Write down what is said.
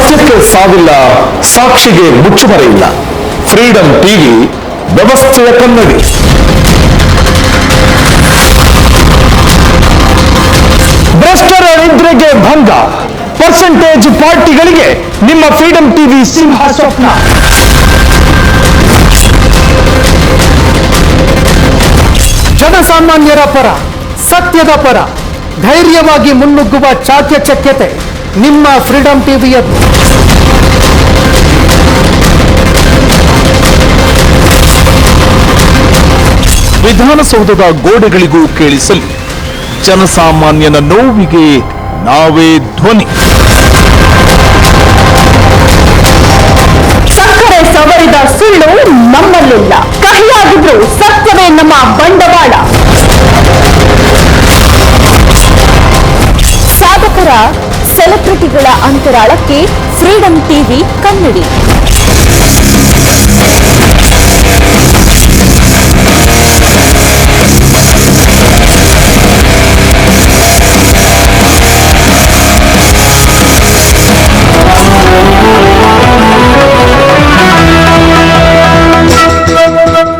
ಸತ್ಯಕ್ಕೆ ಸಾವಿಲ್ಲ, ಸಾಕ್ಷಿಗೆ ಮುಚ್ಚುಮರೆ ಇಲ್ಲ. ಫ್ರೀಡಂ ಟಿವಿ ವ್ಯವಸ್ಥೆಯ ಕನ್ನಡಿ. ಭ್ರಷ್ಟರ ನಿದ್ರೆಗೆ ಭಂಗ, ಪರ್ಸೆಂಟೇಜ್ ಪಾರ್ಟಿಗಳಿಗೆ ನಿಮ್ಮ ಫ್ರೀಡಂ ಟಿವಿ ಸಿಂಹ ಸ್ವಪ್ನ. ಜನಸಾಮಾನ್ಯರ ಪರ, ಸತ್ಯದ ಪರ, ಧೈರ್ಯವಾಗಿ ಮುನ್ನುಗ್ಗುವ ಚಾಕಚಕ್ಯತೆ ನಿಮ್ಮ ಫ್ರೀಡಂ ಟಿವಿಯದ್ದು. ವಿಧಾನಸೌಧದ ಗೋಡೆಗಳಿಗೂ ಕೇಳಿಸಲಿ ಜನಸಾಮಾನ್ಯನ ನೋವಿಗೆ ನಾವೇ ಧ್ವನಿ. ಸಕ್ಕರೆ ಸವರಿದ ಸುಳ್ಳು ನಮ್ಮಲ್ಲಿಲ್ಲ, ಕಹಿಯಾಗಿದ್ರು ಸತ್ಯವೇ ನಮ್ಮ ಬಂಡವಾಳ. ಸಾಧಕರ ಸೆಲೆಬ್ರಿಟಿಗಳ ಅಂತರಾಳಕ್ಕೆ ಫ್ರೀಡಂ ಟಿವಿ ಕನ್ನಡಿ.